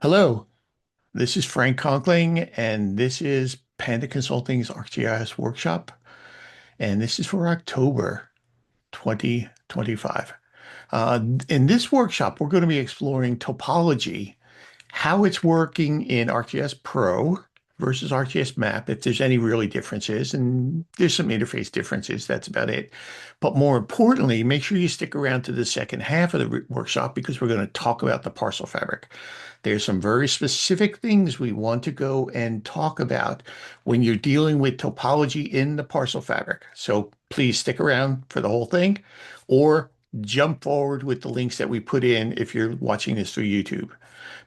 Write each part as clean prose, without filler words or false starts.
Hello, this is Frank Conkling, and this is Panda Consulting's ArcGIS workshop, and this is for October 2025. In this workshop, we're going to be exploring topology, how it's working in ArcGIS Pro versus ArcGIS Map, if there's any really differences, and there's some interface differences, that's about it. But more importantly, make sure you stick around to the second half of the workshop because we're going to talk about the parcel fabric. There's some very specific things we want to go and talk about when you're dealing with topology in the parcel fabric. So please stick around for the whole thing or jump forward with the links that we put in if you're watching this through YouTube.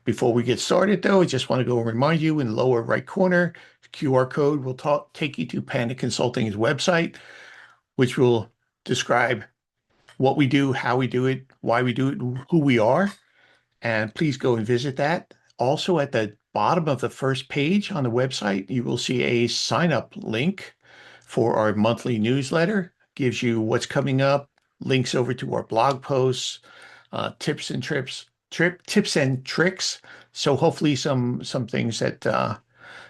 Before we get started, though, I just want to go and remind you in the lower right corner, QR code will take you to Panda Consulting's website, which will describe what we do, how we do it, why we do it, who we are. And please go and visit that. Also, at the bottom of the first page on the website, you will see a sign up link for our monthly newsletter. Gives you what's coming up, links over to our blog posts, tips and tips and tricks. So hopefully some things that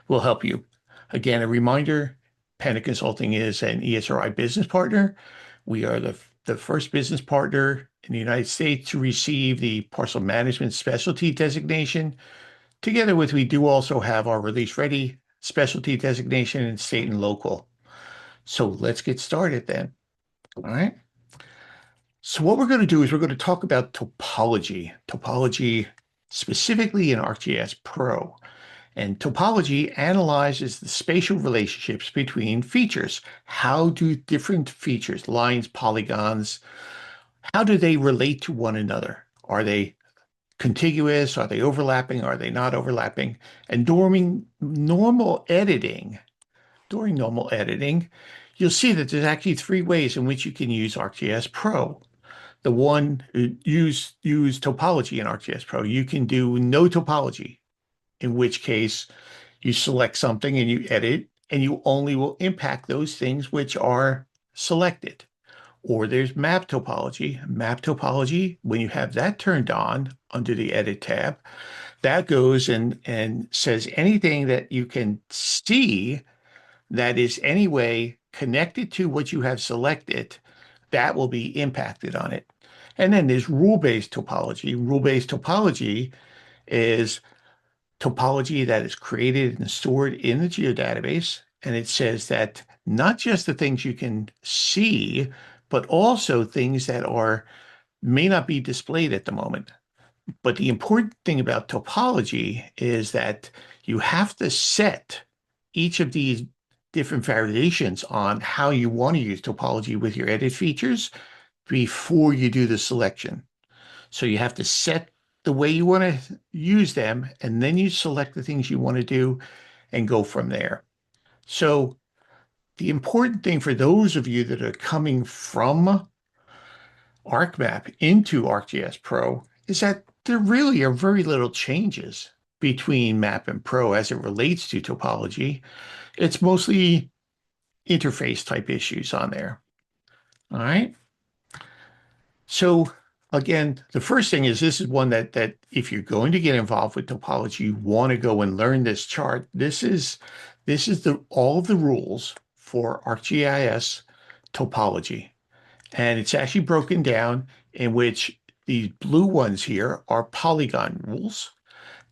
will help you. Again, a reminder, Panda Consulting is an ESRI business partner. We are the first business partner in the United States to receive the parcel management specialty designation. Together with, we do also have our release ready specialty designation in state and local. So let's get started then. All right. So what we're going to do is we're going to talk about topology specifically in ArcGIS Pro. And topology analyzes the spatial relationships between features. How do different features, lines, polygons, how do they relate to one another? Are they contiguous? Are they overlapping? Are they not overlapping? And during normal editing, you'll see that there's actually three ways in which you can use ArcGIS Pro. The one, use topology in ArcGIS Pro. You can do no topology, in which case you select something and you edit, and you only will impact those things which are selected. Or there's map topology. Map topology, when you have that turned on under the Edit tab, that goes and says anything that you can see that is any way connected to what you have selected, that will be impacted on it. And then there's rule-based topology. Rule-based topology is topology that is created and stored in the geodatabase. And it says that not just the things you can see, but also things that may not be displayed at the moment. But the important thing about topology is that you have to set each of these different variations on how you want to use topology with your edit features before you do the selection. So you have to set the way you want to use them, and then you select the things you want to do and go from there. So the important thing for those of you that are coming from ArcMap into ArcGIS Pro is that there really are very little changes between Map and Pro as it relates to topology. It's mostly interface type issues on there. All right. So again, the first thing is this is one that if you're going to get involved with topology, you want to go and learn this chart. This is all of the rules for ArcGIS topology. And it's actually broken down in which these blue ones here are polygon rules.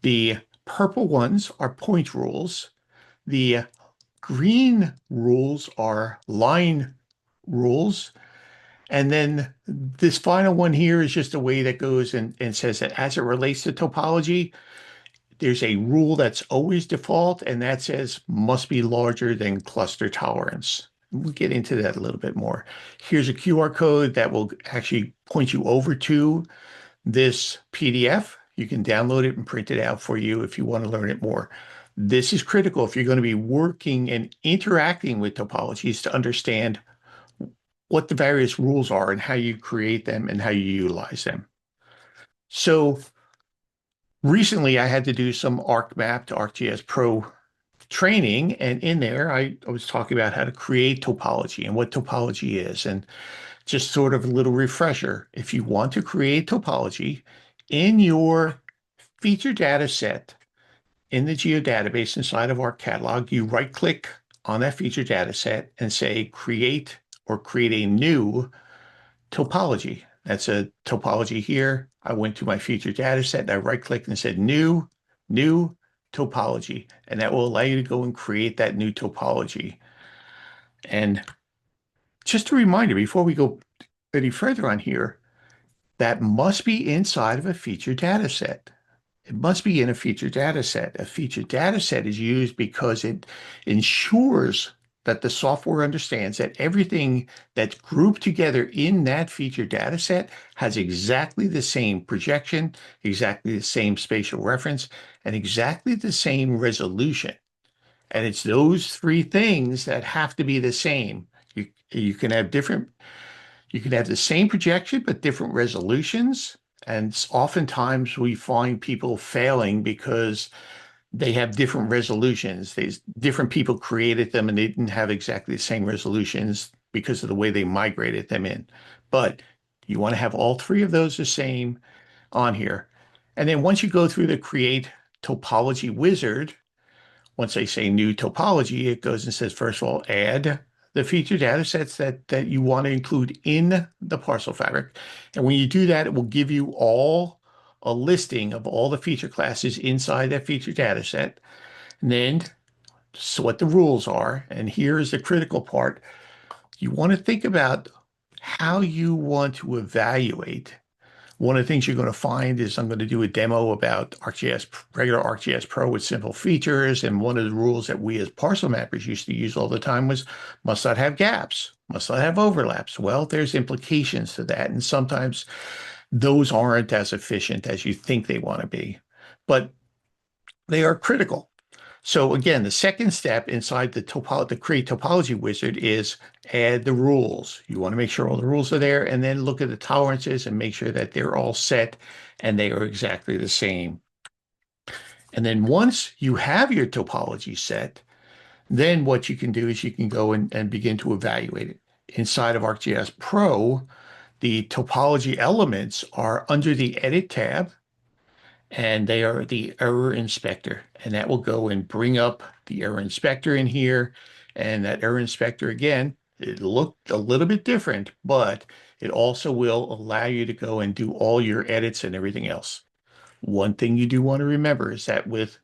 The purple ones are point rules. The green rules are line rules. And then this final one here is just a way that goes and says that as it relates to topology, there's a rule that's always default, and that says must be larger than cluster tolerance. We'll get into that a little bit more. Here's a QR code that will actually point you over to this PDF. You can download it and print it out for you if you want to learn it more. This is critical if you're going to be working and interacting with topologies to understand what the various rules are and how you create them and how you utilize them. So recently I had to do some ArcMap to ArcGIS Pro training, and in there I was talking about how to create topology and what topology is, and just sort of a little refresher. If you want to create topology in your feature data set in the geodatabase inside of our catalog, you right-click on that feature data set and say create or create a new topology. That's a topology here. I went to my feature data set and I right-clicked and said new topology. And that will allow you to go and create that new topology. And just a reminder, before we go any further on here, that must be inside of a feature data set. It must be in a feature data set. A feature data set is used because it ensures that the software understands that everything that's grouped together in that feature data set has exactly the same projection, exactly the same spatial reference, and exactly the same resolution. And it's those three things that have to be the same. You can have different, you can have the same projection, but different resolutions. And oftentimes we find people failing because they have different resolutions. Different people created them and they didn't have exactly the same resolutions because of the way they migrated them in. But you want to have all three of those the same on here. And then once you go through the create topology wizard, once they say new topology, it goes and says, first of all, add the feature data sets that you want to include in the Parcel Fabric. And when you do that, it will give you all a listing of all the feature classes inside that feature data set. And then so what the rules are. And here's the critical part. You want to think about how you want to evaluate. One of the things you're going to find is I'm going to do a demo about ArcGIS, regular ArcGIS Pro with simple features. And one of the rules that we as parcel mappers used to use all the time was must not have gaps, must not have overlaps. Well, there's implications to that. And sometimes those aren't as efficient as you think they want to be, but they are critical. So again, the second step inside the create topology wizard is add the rules. You want to make sure all the rules are there and then look at the tolerances and make sure that they're all set and they are exactly the same. And then once you have your topology set, then what you can do is you can go and begin to evaluate it. Inside of ArcGIS Pro, the topology elements are under the Edit tab, and they are the error inspector. And that will go and bring up the error inspector in here. And that error inspector, again, it looked a little bit different, but it also will allow you to go and do all your edits and everything else. One thing you do want to remember is that with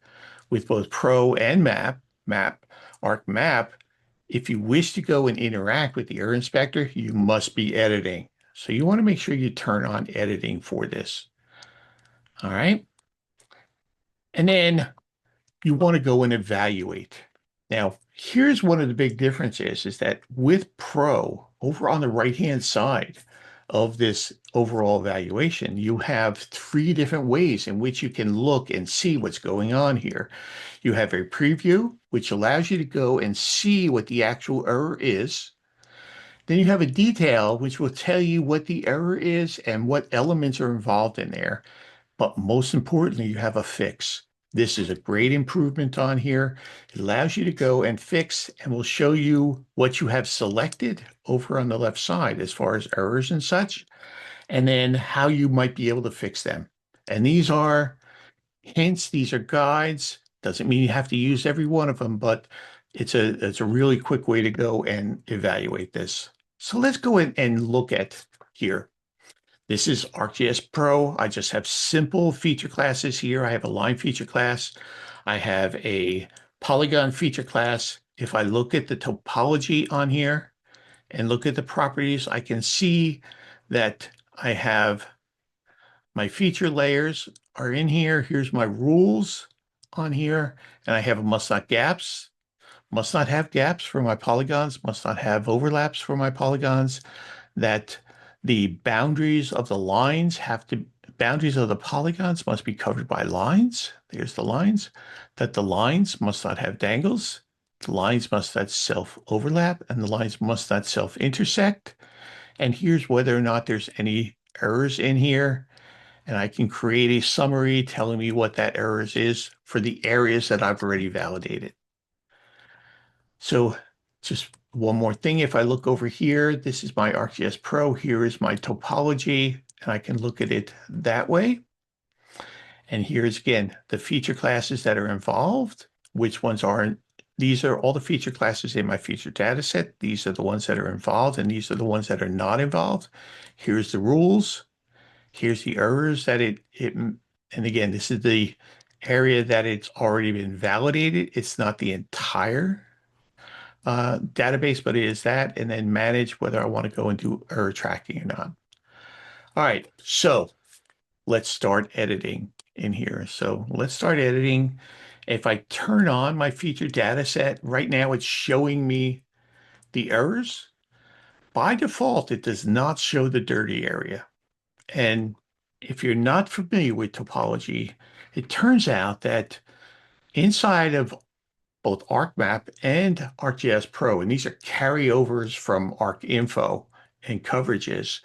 both Pro and ArcMap, if you wish to go and interact with the error inspector, you must be editing. So you want to make sure you turn on editing for this. All right. And then you want to go and evaluate. Now, here's one of the big differences is that with Pro, over on the right-hand side of this overall evaluation, you have three different ways in which you can look and see what's going on here. You have a preview, which allows you to go and see what the actual error is. Then you have a detail, which will tell you what the error is and what elements are involved in there. But most importantly, you have a fix. This is a great improvement on here. It allows you to go and fix and will show you what you have selected over on the left side as far as errors and such, and then how you might be able to fix them. And these are hints, these are guides. Doesn't mean you have to use every one of them, but it's a really quick way to go and evaluate this. So let's go in and look at here. This is ArcGIS Pro. I just have simple feature classes here. I have a line feature class. I have a polygon feature class. If I look at the topology on here and look at the properties, I can see that I have my feature layers are in here. Here's my rules on here, and I have a must not gaps. Must not have gaps for my polygons, must not have overlaps for my polygons, that the boundaries of the lines boundaries of the polygons must be covered by lines. There's the lines. That the lines must not have dangles. The lines must not self-overlap, and the lines must not self-intersect. And here's whether or not there's any errors in here. And I can create a summary telling me what that errors is for the areas that I've already validated. So just one more thing. If I look over here, this is my ArcGIS Pro. Here is my topology, and I can look at it that way. And here's again the feature classes that are involved, which ones aren't. These are all the feature classes in my feature data set. These are the ones that are involved, and these are the ones that are not involved. Here's the rules. Here's the errors that and again, this is the area that it's already been validated. It's not the entire database, but it is that, and then manage whether I want to go and do error tracking or not. All right, so let's start editing in here. So let's start editing. If I turn on my feature data set, right now it's showing me the errors. By default, it does not show the dirty area. And if you're not familiar with topology, it turns out that inside of both ArcMap and ArcGIS Pro, and these are carryovers from ArcInfo and coverages,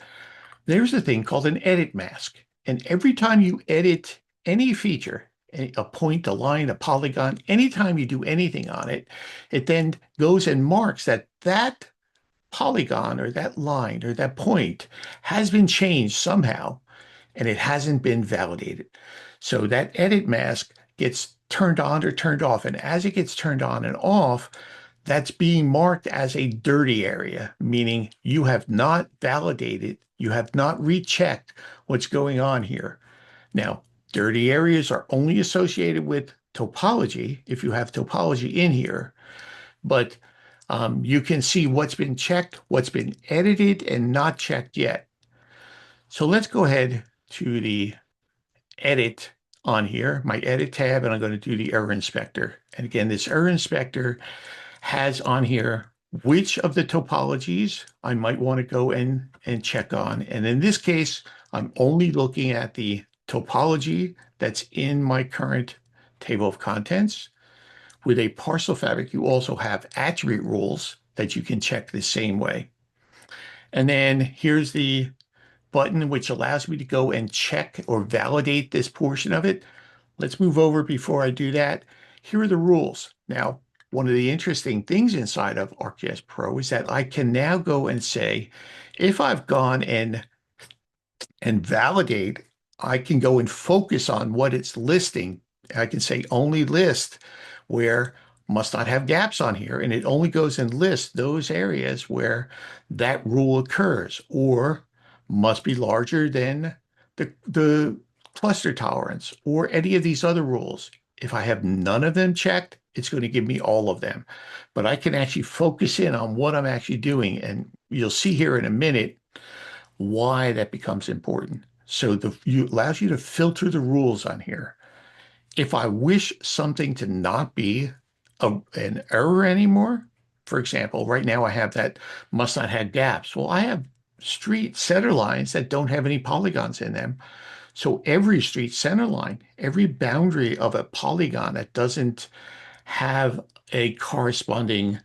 there's a thing called an edit mask. And every time you edit any feature, a point, a line, a polygon, anytime you do anything on it, it then goes and marks that that polygon or that line or that point has been changed somehow and it hasn't been validated. So that edit mask gets turned on or turned off. And as it gets turned on and off, that's being marked as a dirty area, meaning you have not validated, you have not rechecked what's going on here. Now, dirty areas are only associated with topology if you have topology in here, but you can see what's been checked, what's been edited, and not checked yet. So let's go ahead to the edit on here, my edit tab, and I'm going to do the error inspector. And again, this error inspector has on here which of the topologies I might want to go in and check on. And in this case, I'm only looking at the topology that's in my current table of contents. With a Parcel Fabric, you also have attribute rules that you can check the same way. And then here's the button which allows me to go and check or validate this portion of it. Let's move over before I do that. Here are the rules. Now, one of the interesting things inside of ArcGIS Pro is that I can now go and say, if I've gone and validate, I can go and focus on what it's listing. I can say only list where must not have gaps on here, and it only goes and lists those areas where that rule occurs, or must be larger than the cluster tolerance, or any of these other rules. If I have none of them checked, it's going to give me all of them. But I can actually focus in on what I'm actually doing, and you'll see here in a minute why that becomes important. So allows you to filter the rules on here. If I wish something to not be an error anymore, for example, right now I have that must not have gaps. Well, I have street center lines that don't have any polygons in them. So every street center line, every boundary of a polygon that doesn't have a corresponding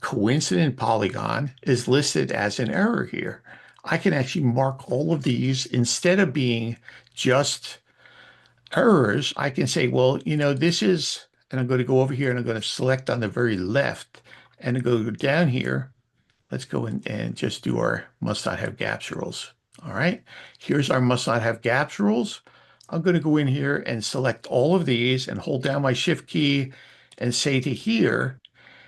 coincident polygon is listed as an error here. I can actually mark all of these instead of being just errors. I can say, well, this is, and I'm going to go over here and I'm going to select on the very left and go down here. Let's go in and just do our must not have gaps rules. All right, here's our must not have gaps rules. I'm going to go in here and select all of these and hold down my shift key and say to here,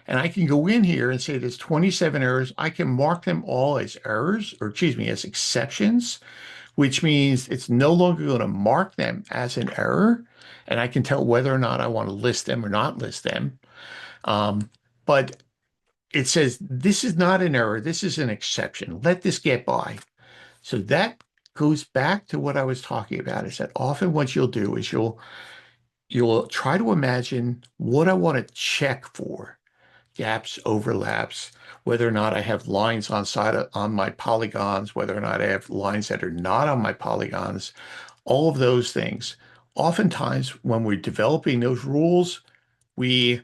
and I can go in here and say there's 27 errors. I can mark them all as errors, or excuse me, as exceptions, which means it's no longer going to mark them as an error. And I can tell whether or not I want to list them or not list them. But it says this is not an error. This is an exception. Let this get by. So that goes back to what I was talking about, is that often what you'll do is you'll try to imagine what I want to check for. Gaps, overlaps, whether or not I have lines on my polygons, whether or not I have lines that are not on my polygons, all of those things. Oftentimes, when we're developing those rules, we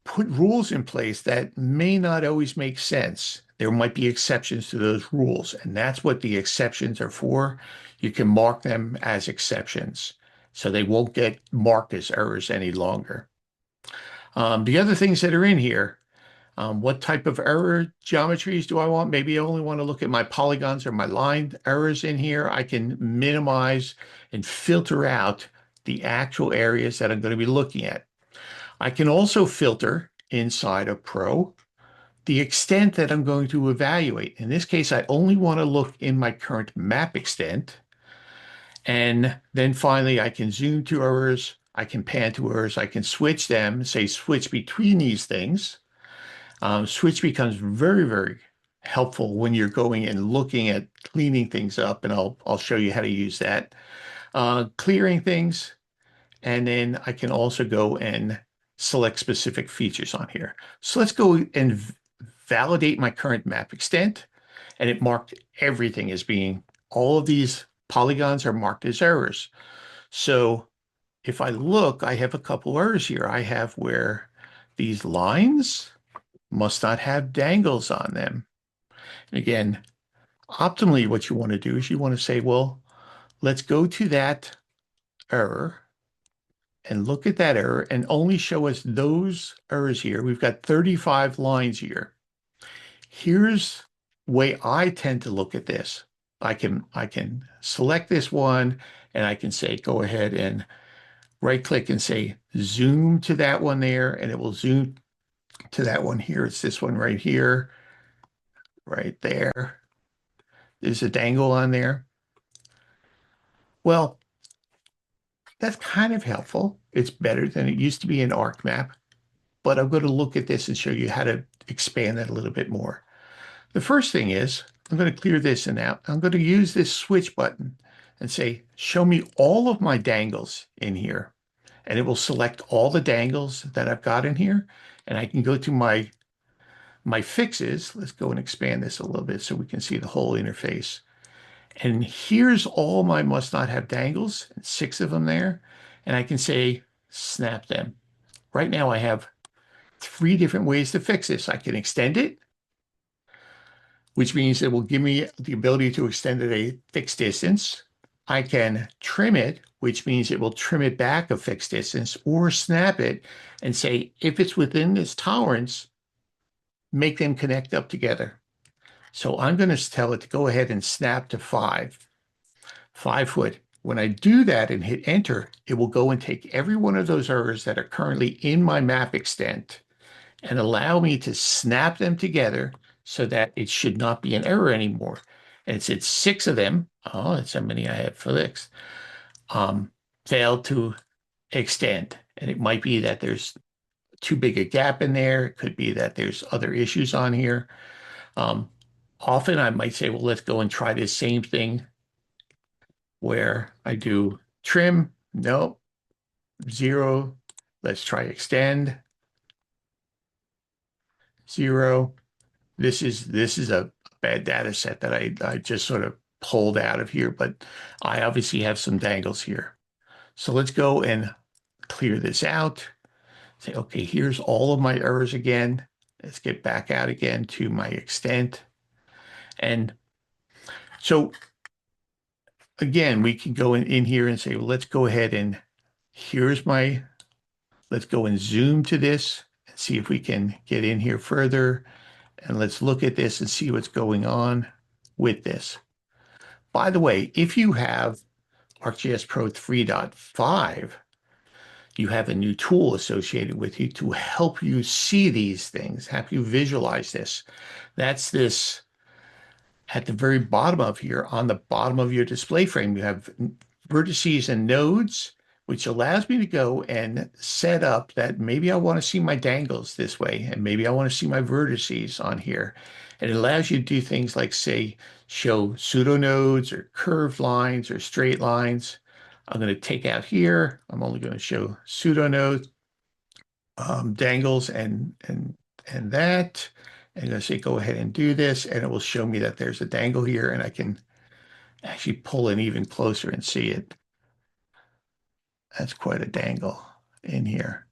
put rules in place that may not always make sense. There might be exceptions to those rules, and that's what the exceptions are for. You can mark them as exceptions, so they won't get marked as errors any longer. The other things that are in here, What type of error geometries do I want? Maybe I only want to look at my polygons or my line errors in here. I can minimize and filter out the actual areas that I'm going to be looking at. I can also filter inside of Pro the extent that I'm going to evaluate. In this case, I only want to look in my current map extent. And then finally, I can zoom to errors. I can pan to errors. I can switch them, say switch between these things. Switch becomes very, very helpful when you're going and looking at cleaning things up, and I'll show you how to use that. Clearing things, and then I can also go and select specific features on here. So let's go and validate my current map extent, and it marked everything as being, all of these polygons are marked as errors. So if I look, I have a couple errors here. I have where these lines must not have dangles on them. And again, optimally, what you want to do is you want to say, well, let's go to that error and look at that error and only show us those errors here. We've got 35 lines here. Here's the way I tend to look at this. I can select this one and I can say, go ahead and right click and say, zoom to that one there, and it will zoom to that one here. It's this one right here, right there. There's a dangle on there. Well, that's kind of helpful. It's better than it used to be in ArcMap, but I'm going to look at this and show you how to expand that a little bit more. The first thing is I'm going to clear this and out. I'm going to use this switch button and say, show me all of my dangles in here. And it will select all the dangles that I've got in here. And I can go to my fixes. Let's go and expand this a little bit so we can see the whole interface. And here's all my must not have dangles, 6 of them there. And I can say, snap them. Right now I have 3 different ways to fix this. I can extend it, which means it will give me the ability to extend it a fixed distance. I can trim it, which means it will trim it back a fixed distance, or snap it and say, if it's within this tolerance, make them connect up together. So I'm going to tell it to go ahead and snap to 5 foot. When I do that and hit enter, it will go and take every one of those errors that are currently in my map extent and allow me to snap them together so that it should not be an error anymore. And it said 6 of them, oh, that's how many I have for this, failed to extend. And it might be that there's too big a gap in there. It could be that there's other issues on here. Often I might say, well, let's go and try this same thing where I do trim. Nope. 0. Let's try extend. 0. This is a bad data set that I just sort of pulled out of here, but I obviously have some dangles here. So let's go and clear this out. Say, okay, here's all of my errors again. Let's get back out again to my extent. And so again, we can go in here and say, well, let's go ahead and let's go and zoom to this and see if we can get in here further. And let's look at this and see what's going on with this. By the way, if you have ArcGIS Pro 3.5, you have a new tool associated with you to help you see these things, help you visualize this. That's this at the very bottom of here, on the bottom of your display frame, you have vertices and nodes, which allows me to go and set up that maybe I want to see my dangles this way, and maybe I want to see my vertices on here. And it allows you to do things like, say, show pseudonodes or curved lines or straight lines. I'm going to take out here. I'm only going to show pseudonodes, dangles, and that. And I'm going to say, go ahead and do this, and it will show me that there's a dangle here, and I can actually pull in even closer and see it. That's quite a dangle in here.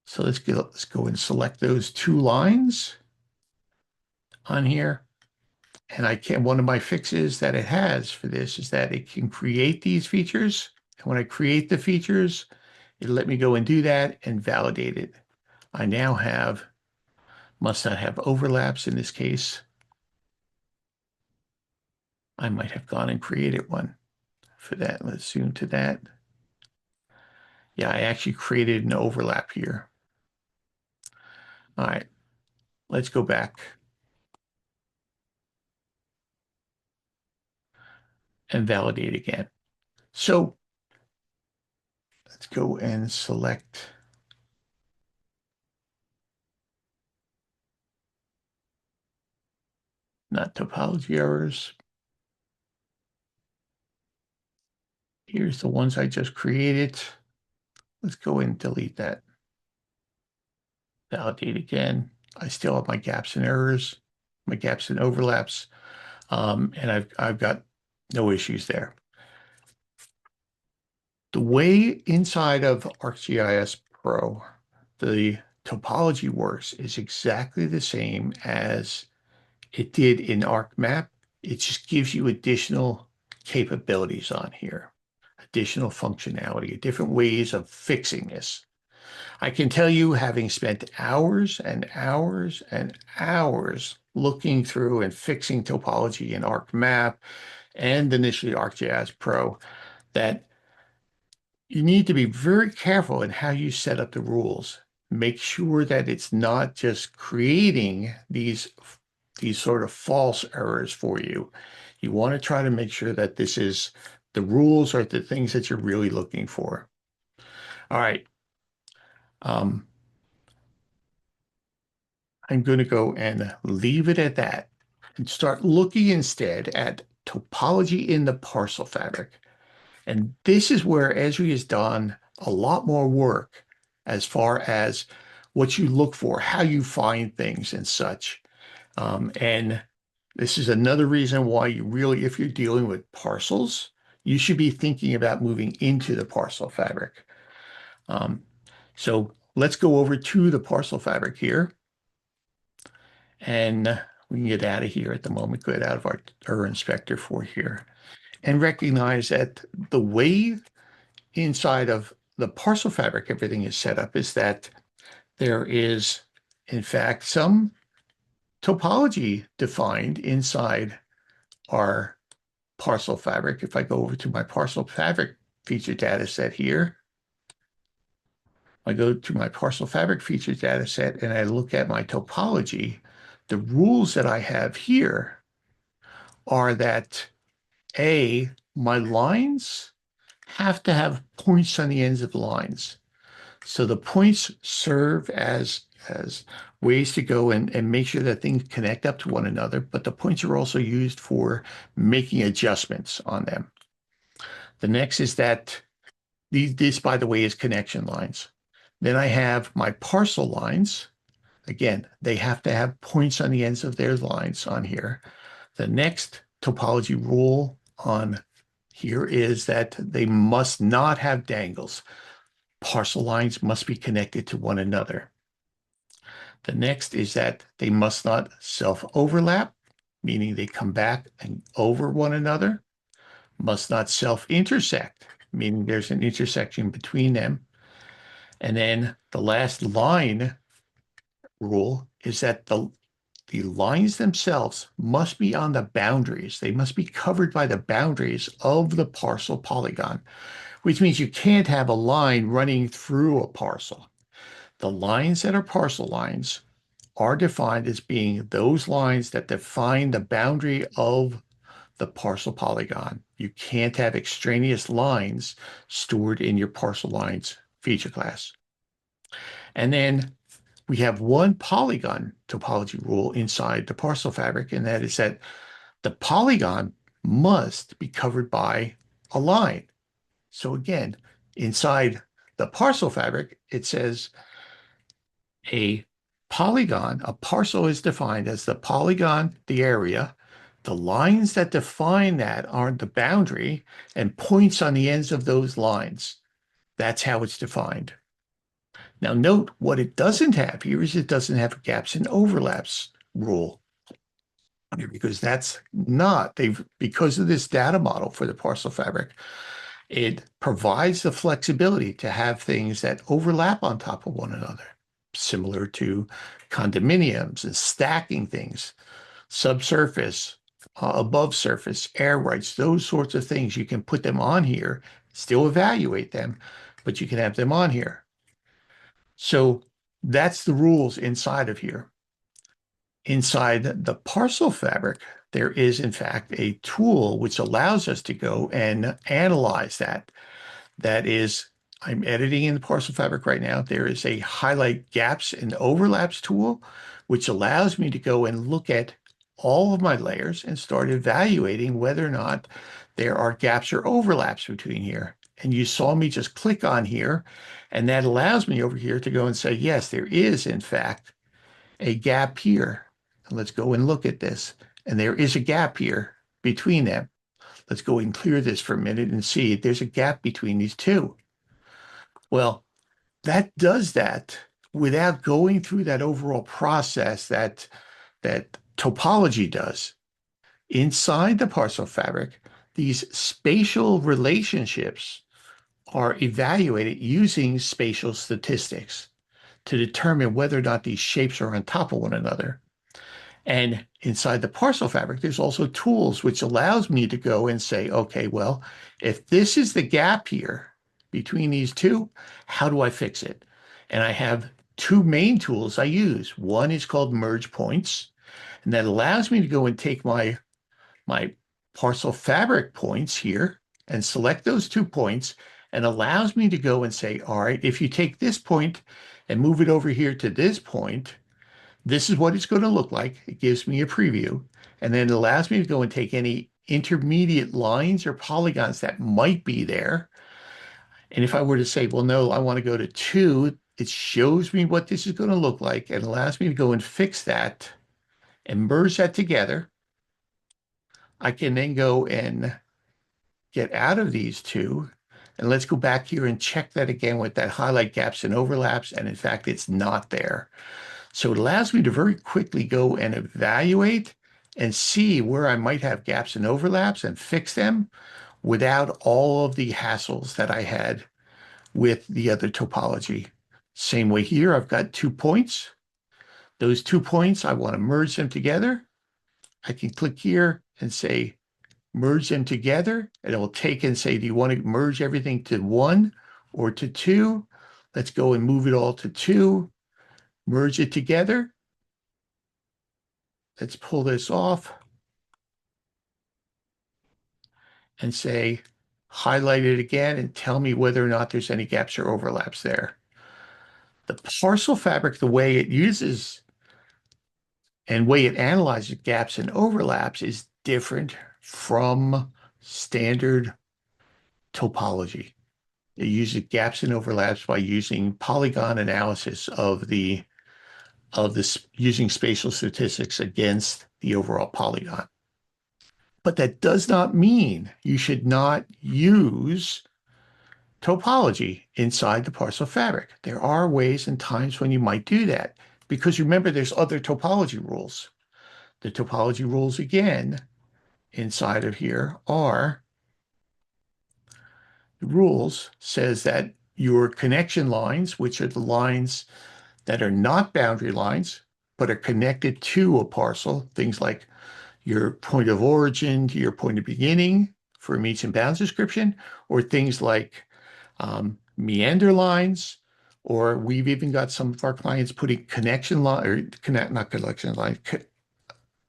So let's go and select those 2 lines on here. And one of my fixes that it has for this is that it can create these features. And when I create the features, it'll let me go and do that and validate it. I now must not have overlaps in this case. I might have gone and created one for that. Let's zoom to that. Yeah, I actually created an overlap here. All right, let's go back and validate again. So let's go and select, not topology errors. Here's the ones I just created. Let's go and delete that. Validate again. I still have my gaps and errors, my gaps and overlaps, and I've got no issues there. The way inside of ArcGIS Pro, the topology works is exactly the same as it did in ArcMap. It just gives you additional capabilities on here, additional functionality, different ways of fixing this. I can tell you, having spent hours and hours and hours looking through and fixing topology in ArcMap and initially ArcGIS Pro, that you need to be very careful in how you set up the rules. Make sure that it's not just creating these sort of false errors for you. You want to try to make sure that the rules are the things that you're really looking for. All right. I'm going to go and leave it at that and start looking instead at topology in the parcel fabric. And this is where Esri has done a lot more work as far as what you look for, how you find things and such. And this is another reason why you really, if you're dealing with parcels, you should be thinking about moving into the parcel fabric. So let's go over to the parcel fabric here. And we can get out of here at the moment, get out of our inspector for here, and recognize that the way inside of the parcel fabric everything is set up is that there is, in fact, some topology defined inside our parcel fabric. If I go over to my parcel fabric feature data set here, I go to my parcel fabric feature data set and I look at my topology, the rules that I have here are that my lines have to have points on the ends of the lines. So the points serve as ways to go and make sure that things connect up to one another, but the points are also used for making adjustments on them. The next is that this, by the way, is connection lines. Then I have my parcel lines. Again, they have to have points on the ends of their lines on here. The next topology rule on here is that they must not have dangles. Parcel lines must be connected to one another. The next is that they must not self-overlap, meaning they come back and over one another. Must not self-intersect, meaning there's an intersection between them. And then the last line rule is that the lines themselves must be on the boundaries. They must be covered by the boundaries of the parcel polygon, which means you can't have a line running through a parcel. The lines that are parcel lines are defined as being those lines that define the boundary of the parcel polygon. You can't have extraneous lines stored in your parcel lines feature class. And then we have one polygon topology rule inside the parcel fabric, and that is that the polygon must be covered by a line. So again, inside the parcel fabric, it says a polygon, a parcel is defined as the polygon, the area. The lines that define that are the boundary and points on the ends of those lines. That's how it's defined. Now note what it doesn't have here is it doesn't have gaps and overlaps rule. because that's not, because of this data model for the parcel fabric, it provides the flexibility to have things that overlap on top of one another, similar to condominiums and stacking things, subsurface, above surface, air rights, those sorts of things. You can put them on here, still evaluate them, but you can have them on here. So that's the rules inside of here. Inside the parcel fabric, there is in fact a tool which allows us to go and analyze that. That is, I'm editing in the parcel fabric right now. There is a highlight gaps and overlaps tool, which allows me to go and look at all of my layers and start evaluating whether or not there are gaps or overlaps between here. And you saw me just click on here, and that allows me over here to go and say, yes, there is in fact a gap here. And let's go and look at this. And there is a gap here between them. Let's go and clear this for a minute and see there's a gap between these two. Well, that does that without going through that overall process that topology does. Inside the parcel fabric, these spatial relationships are evaluated using spatial statistics to determine whether or not these shapes are on top of one another. And inside the parcel fabric, there's also tools which allows me to go and say, okay, well, if this is the gap here between these two, how do I fix it? And I have two main tools I use. One is called merge points, and that allows me to go and take my parcel fabric points here and select those 2 points, and allows me to go and say, all right, if you take this point and move it over here to this point, this is what it's going to look like. It gives me a preview, and then it allows me to go and take any intermediate lines or polygons that might be there. And if I were to say, well, no, I want to go to 2, it shows me what this is going to look like and allows me to go and fix that and merge that together. I can then go and get out of these 2. And let's go back here and check that again with that highlight gaps and overlaps. And in fact, it's not there. So it allows me to very quickly go and evaluate and see where I might have gaps and overlaps and fix them without all of the hassles that I had with the other topology. Same way here, I've got 2 points. Those 2 points, I want to merge them together. I can click here and say, merge them together, and it will take and say, do you want to merge everything to 1 or to 2? Let's go and move it all to 2. Merge it together. Let's pull this off and say, highlight it again and tell me whether or not there's any gaps or overlaps there. The parcel fabric, the way it uses and way it analyzes gaps and overlaps is different from standard topology. It uses gaps and overlaps by using polygon analysis of this using spatial statistics against the overall polygon. But that does not mean you should not use topology inside the parcel fabric. There are ways and times when you might do that, because remember, there's other topology rules. The topology rules, again, inside of here are the rules says that your connection lines, which are the lines that are not boundary lines, but are connected to a parcel, things like your point of origin to your point of beginning for a meets and bounds description, or things like meander lines, or we've even got some of our clients putting connection line, or not connection line,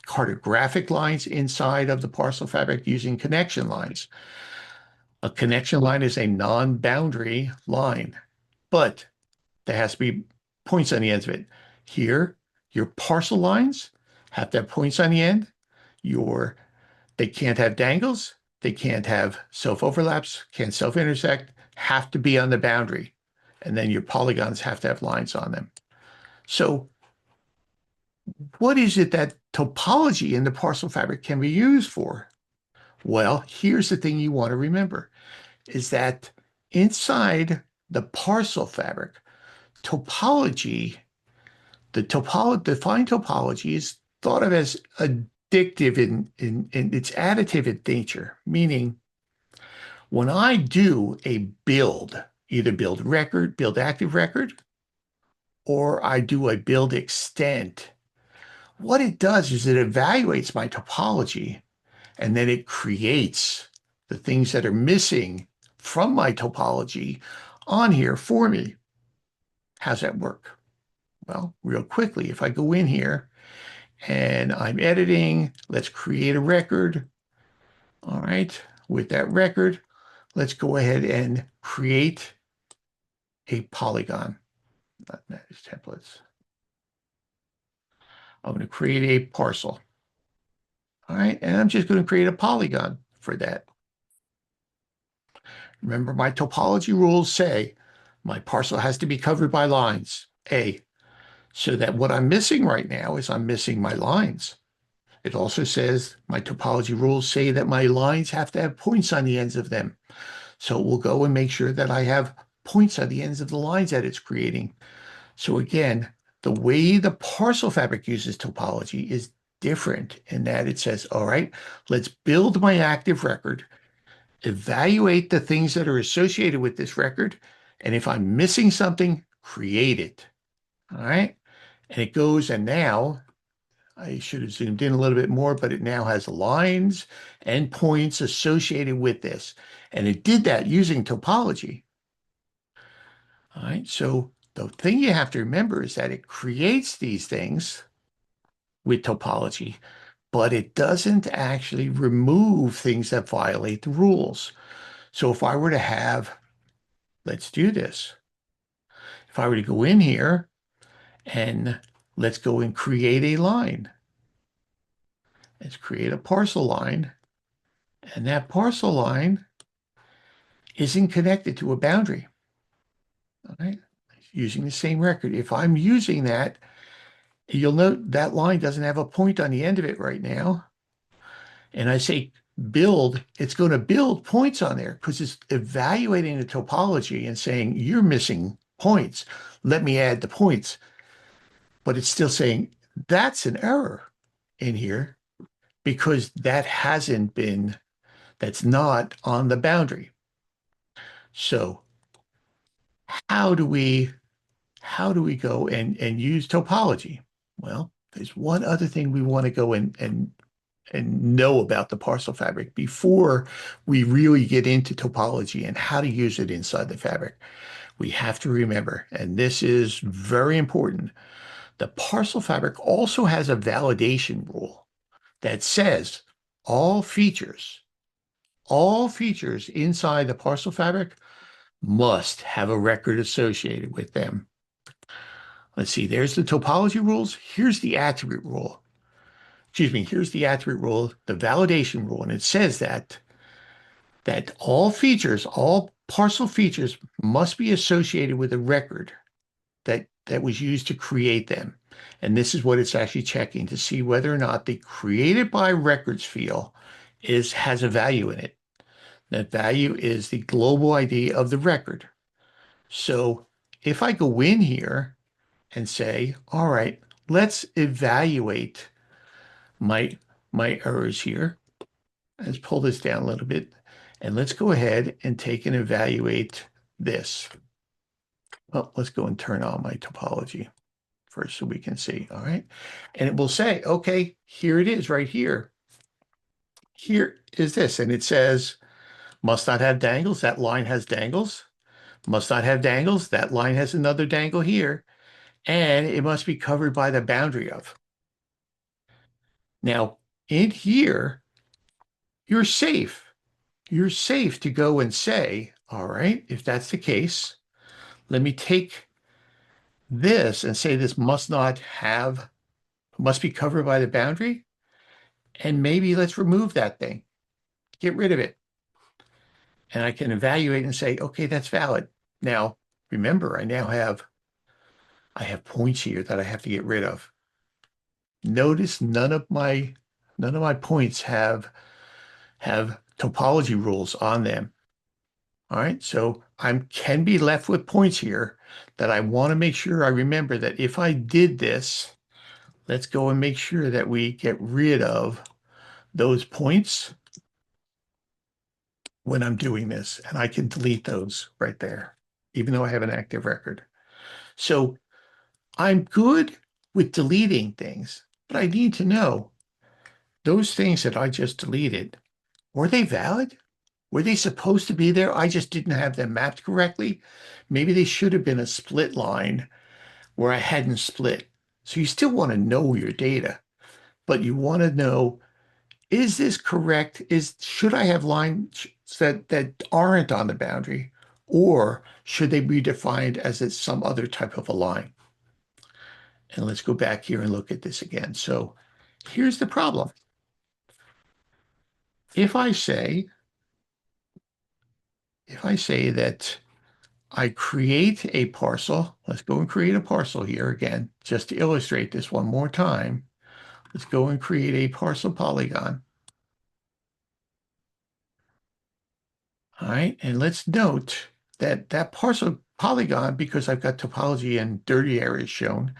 cartographic lines inside of the parcel fabric using connection lines. A connection line is a non-boundary line, but there has to be points on the ends of it. Here, your parcel lines have to have points on the end. They can't have dangles. They can't have self-overlaps, can't self-intersect, have to be on the boundary. And then your polygons have to have lines on them. So what is it that topology in the parcel fabric can be used for? Well, here's the thing you want to remember, is that inside the parcel fabric, topology, defined topology is thought of as a predictive in it's additive in nature, meaning when I do a build, either build record, build active record, or I do a build extent, what it does is it evaluates my topology and then it creates the things that are missing from my topology on here for me. How's that work? Well, real quickly, if I go in here and I'm editing, let's create a record. All right, with that record, let's go ahead and create a polygon. Not manage templates. I'm going to create a parcel. All right, and I'm just going to create a polygon for that. Remember, my topology rules say my parcel has to be covered by lines, A, so that what I'm missing right now is I'm missing my lines. It also says my topology rules say that my lines have to have points on the ends of them. So we'll go and make sure that I have points on the ends of the lines that it's creating. So again, the way the Parcel Fabric uses topology is different in that it says, all right, let's build my active record, evaluate the things that are associated with this record, and if I'm missing something, create it. All right. And it goes, and now I should have zoomed in a little bit more, but it now has lines and points associated with this. And it did that using topology. All right. So the thing you have to remember is that it creates these things with topology, but it doesn't actually remove things that violate the rules. So if I were to have, let's do this. If I were to go in here and let's go and create a line. Let's create a parcel line. And that parcel line isn't connected to a boundary. All right. Using the same record. If I'm using that, you'll note that line doesn't have a point on the end of it right now. And I say build, it's going to build points on there because it's evaluating the topology and saying you're missing points. Let me add the points. But it's still saying that's an error in here because that hasn't been, that's not on the boundary. So how do we go and use topology? Well, there's one other thing we want to go and know about the Parcel Fabric before we really get into topology and how to use it inside the fabric. We have to remember, and this is very important, the Parcel Fabric also has a validation rule that says all features inside the Parcel Fabric must have a record associated with them. Let's see, there's the topology rules. Here's the attribute rule. Excuse me, here's the attribute rule, the validation rule, and it says that all features, all parcel features must be associated with a record that was used to create them. And this is what it's actually checking to see whether or not the created by records field has a value in it. That value is the global ID of the record. So if I go in here and say, all right, let's evaluate my errors here. Let's pull this down a little bit and let's go ahead and take and evaluate this. Well, let's go and turn on my topology first so we can see. All right. And it will say, okay, here it is right here. Here is this. And it says, must not have dangles. That line has dangles. Must not have dangles. That line has another dangle here. And it must be covered by the boundary of. Now, in here, you're safe. You're safe to go and say, all right, if that's the case, let me take this and say this must be covered by the boundary. And maybe let's remove that thing, get rid of it. And I can evaluate and say, okay, that's valid. Now, remember, I have points here that I have to get rid of. Notice none of my points have topology rules on them. All right, so I can be left with points here that I want to make sure I remember that if I did this, let's go and make sure that we get rid of those points when I'm doing this, and I can delete those right there, even though I have an active record. So I'm good with deleting things, but I need to know those things that I just deleted, were they valid? Were they supposed to be there? I just didn't have them mapped correctly. Maybe they should have been a split line where I hadn't split. So you still want to know your data, but you want to know, is this correct? Should I have lines that aren't on the boundary, or should they be defined as some other type of a line? And let's go back here and look at this again. So here's the problem. If I say that I create a parcel, let's go and create a parcel here again, just to illustrate this one more time. Let's go and create a parcel polygon. All right, and let's note that that parcel polygon, because I've got topology and dirty areas shown,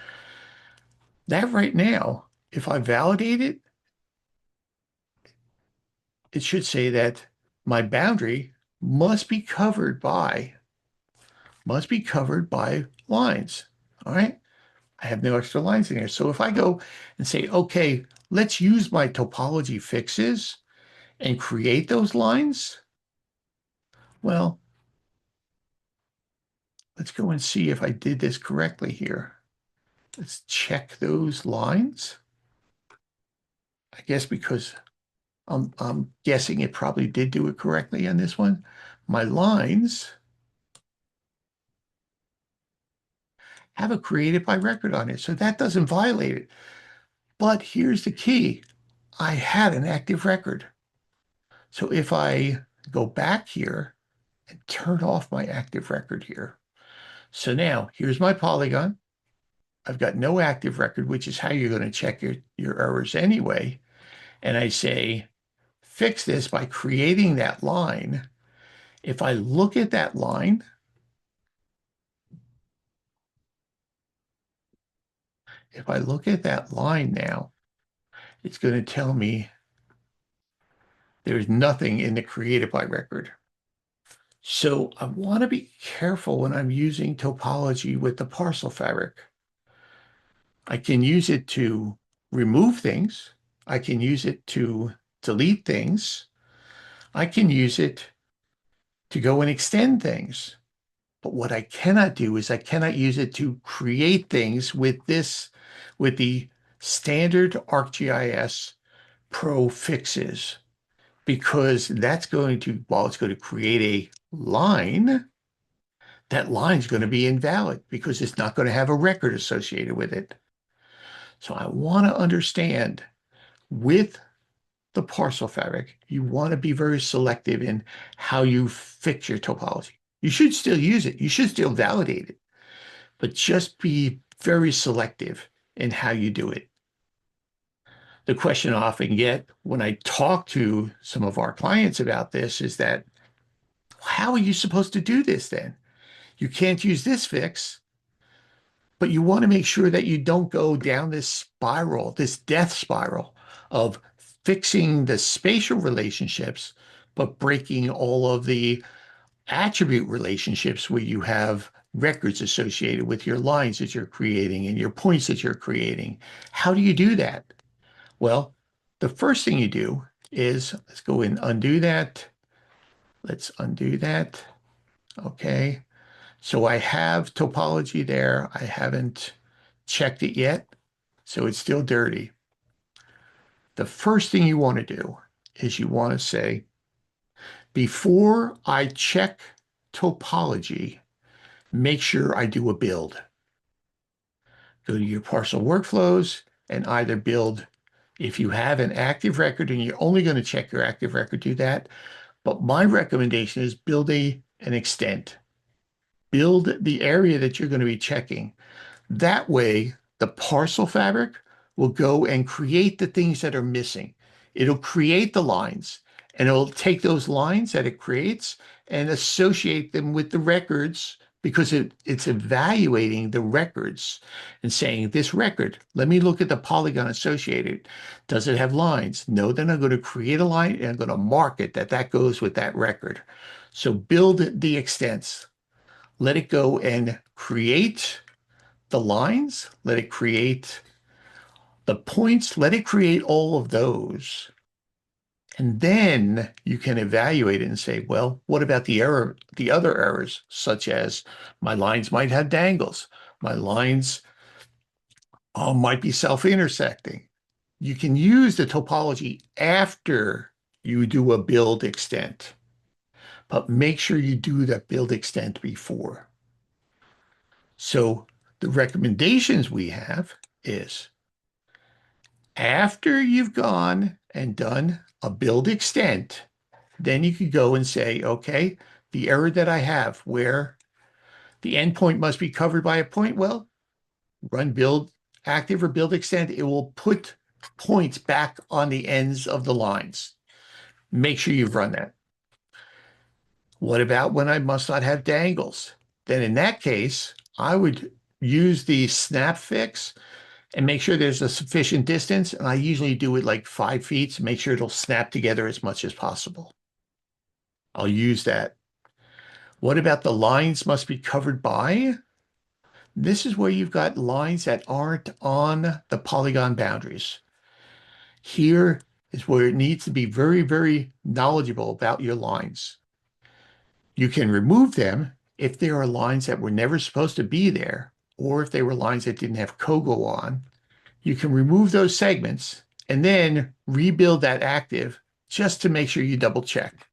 that right now, if I validate it, it should say that my boundary must be covered by lines. All right, I have no extra lines in here. So if I go and say, okay, let's use my topology fixes and create those lines, well, let's go and see if I did this correctly here. Let's check those lines. I guess because I'm guessing it probably did do it correctly on this one. My lines have a created by record on it, so that doesn't violate it. But here's the key. I had an active record. So if I go back here and turn off my active record here. So now here's my polygon. I've got no active record, which is how you're going to check your errors anyway. And I say, fix this by creating that line. If I look at that line, now, it's going to tell me there's nothing in the created by record. So I want to be careful when I'm using topology with the Parcel Fabric. I can use it to remove things. I can use it to delete things. I can use it to go and extend things. But what I cannot do is I cannot use it to create things with the standard ArcGIS Pro fixes, because that's going to, while it's going to create a line, that line is going to be invalid because it's not going to have a record associated with it. So I want to understand, with the Parcel Fabric, you want to be very selective in how you fix your topology. You should still use it. You should still validate it, but just be very selective in how you do it. The question I often get when I talk to some of our clients about this is that, how are you supposed to do this then? You can't use this fix, but you want to make sure that you don't go down this spiral, this death spiral of fixing the spatial relationships, but breaking all of the attribute relationships where you have records associated with your lines that you're creating and your points that you're creating. How do you do that? Well, the first thing you do is, let's go and undo that. Let's undo that. Okay. So I have topology there. I haven't checked it yet, so it's still dirty. The first thing you want to do is you want to say, before I check topology, make sure I do a build. Go to your parcel workflows and either build, if you have an active record and you're only going to check your active record, do that. But my recommendation is build an extent. Build the area that you're going to be checking. That way, the Parcel Fabric will go and create the things that are missing. It'll create the lines, and it'll take those lines that it creates and associate them with the records because it's evaluating the records and saying, this record, let me look at the polygon associated. Does it have lines? No, then I'm going to create a line and I'm going to mark it that that goes with that record. So build the extents. Let it go and create the lines. Let it create the points. Let it create all of those. And then you can evaluate it and say, well, what about the other errors, such as my lines might have dangles, my lines might be self-intersecting. You can use the topology after you do a build extent, but make sure you do that build extent before. So the recommendations we have is after you've gone and done a build extent, then you could go and say, okay, the error that I have where the endpoint must be covered by a point, well, run build active or build extend. It will put points back on the ends of the lines. Make sure you've run that. What about when I must not have dangles? Then in that case, I would use the snap fix and make sure there's a sufficient distance. And I usually do it like 5 feet to make sure it'll snap together as much as possible. I'll use that. What about the lines must be covered by? This is where you've got lines that aren't on the polygon boundaries. Here is where it needs to be very, very knowledgeable about your lines. You can remove them if there are lines that were never supposed to be there, or if they were lines that didn't have COGO on. You can remove those segments and then rebuild that active just to make sure you double check.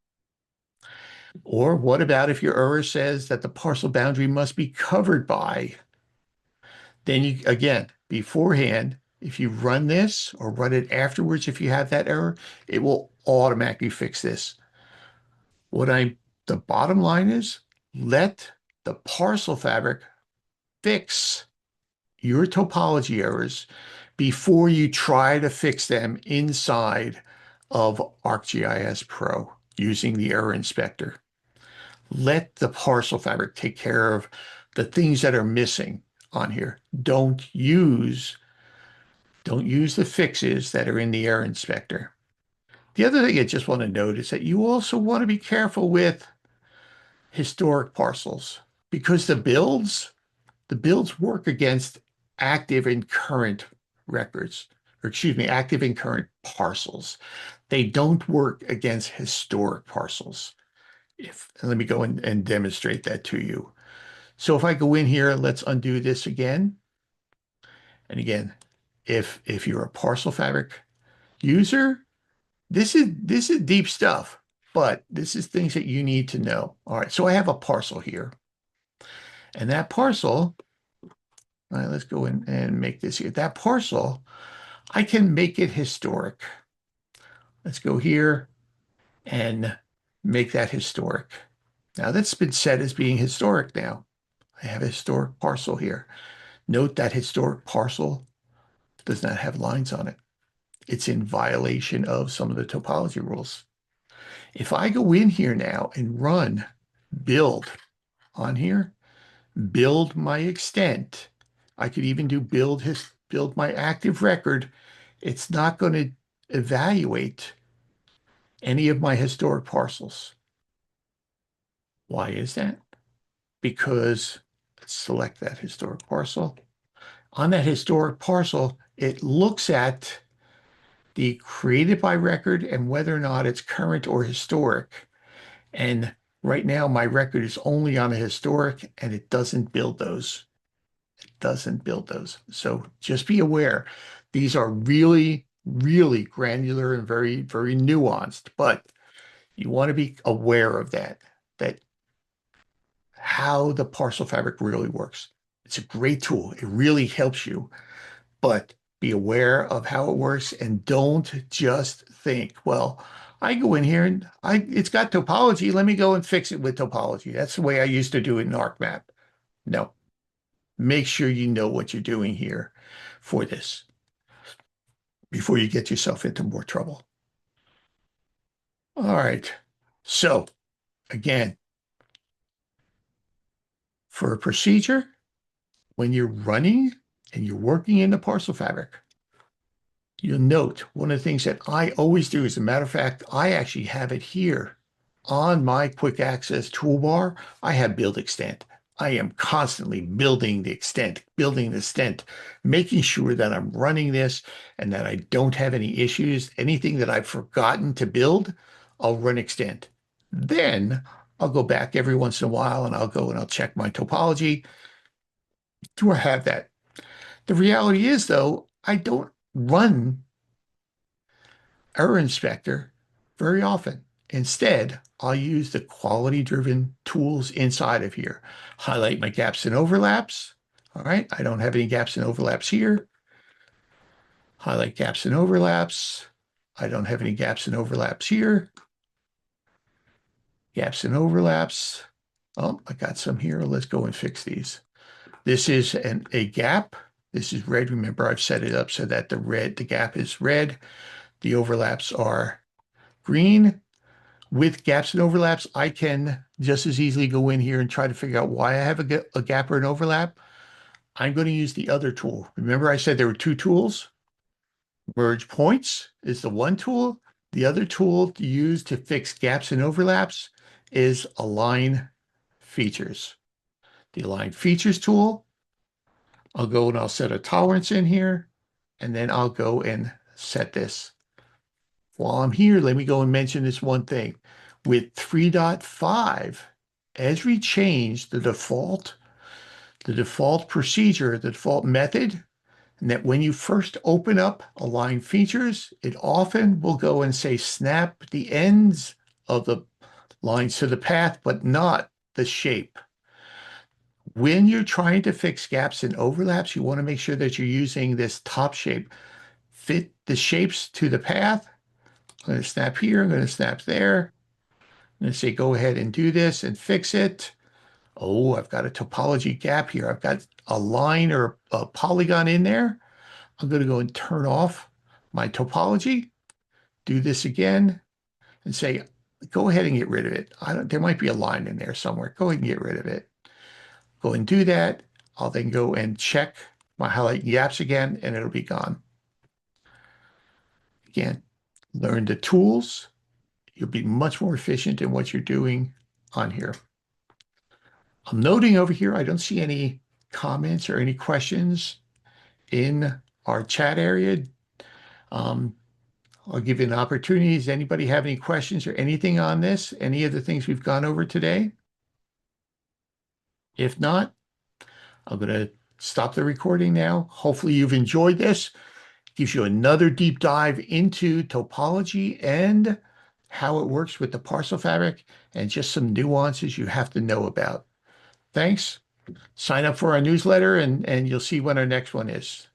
Or what about if your error says that the parcel boundary must be covered by? Then you, again, beforehand, if you run this or run it afterwards, if you have that error, it will automatically fix this. The bottom line is let the Parcel Fabric fix your topology errors before you try to fix them inside of ArcGIS Pro using the error inspector. Let the Parcel Fabric take care of the things that are missing on here. Don't use the fixes that are in the error inspector. The other thing I just want to note is that you also want to be careful with historic parcels because the builds work against active and current records, or excuse me, active and current parcels. They don't work against historic parcels. And let me go and demonstrate that to you. So if I go in here, let's undo this again. And again, if you're a Parcel Fabric user, this is deep stuff, but this is things that you need to know. All right, so I have a parcel here. And that parcel, all right, let's go in and make this here. That parcel, I can make it historic. Let's go here and make that historic. Now that's been set as being historic now. I have a historic parcel here. Note that historic parcel does not have lines on it. It's in violation of some of the topology rules. If I go in here now and run build on here, build my extent, I could even do build my active record. It's not going to evaluate any of my historic parcels. Why is that? Because let's select that historic parcel. On that historic parcel, it looks at the created by record and whether or not it's current or historic. And right now, my record is only on a historic and it doesn't build those. It doesn't build those. So just be aware. These are really, really granular and very, very nuanced, but you want to be aware of that how the Parcel Fabric really works. It's a great tool. It really helps you, but be aware of how it works and don't just think, well, I go in here and it's got topology. Let me go and fix it with topology. That's the way I used to do it in ArcMap. No, make sure you know what you're doing here for this before you get yourself into more trouble. All right. So again, For a procedure, when you're running and you're working in the Parcel Fabric, you'll note one of the things that I always do, as a matter of fact, I actually have it here on my quick access toolbar. I have build extent. I am constantly building the extent, building the stent, making sure that I'm running this and that I don't have any issues. Anything that I've forgotten to build, I'll run extent. Then I'll go back every once in a while and I'll go and I'll check my topology. Do I have that? The reality is, though, I don't run Error Inspector very often. Instead, I'll use the quality-driven tools inside of here. Highlight my gaps and overlaps. All right, I don't have any gaps and overlaps here. Highlight gaps and overlaps. I don't have any gaps and overlaps here. Gaps and overlaps. Oh, I got some here. Let's go and fix these. This is a gap. This is red. Remember, I've set it up so that the gap is red. The overlaps are green. With gaps and overlaps, I can just as easily go in here and try to figure out why I have a gap or an overlap. I'm going to use the other tool. Remember I said there were two tools? Merge points is the one tool. The other tool to use to fix gaps and overlaps is align features. The align features tool, I'll go and I'll set a tolerance in here, and then I'll go and set this. While I'm here, let me go and mention this one thing. With 3.5, Esri changed the default procedure, the default method, and that when you first open up Align Features, it often will go and say snap the ends of the lines to the path, but not the shape. When you're trying to fix gaps and overlaps, you want to make sure that you're using this top shape. Fit the shapes to the path. I'm going to snap here. I'm going to snap there. I'm going to say, go ahead and do this and fix it. Oh, I've got a topology gap here. I've got a line or a polygon in there. I'm going to go and turn off my topology. Do this again and say, go ahead and get rid of it. There might be a line in there somewhere. Go ahead and get rid of it. Go and do that. I'll then go and check my highlight gaps again, and it'll be gone. Again, learn the tools. You'll be much more efficient in what you're doing on here. I'm noting over here, I don't see any comments or any questions in our chat area. I'll give you an opportunity. Does anybody have any questions or anything on this? Any of the things we've gone over today? If not, I'm going to stop the recording now. Hopefully you've enjoyed this. It gives you another deep dive into topology and how it works with the Parcel Fabric and just some nuances you have to know about. Thanks. Sign up for our newsletter and you'll see when our next one is.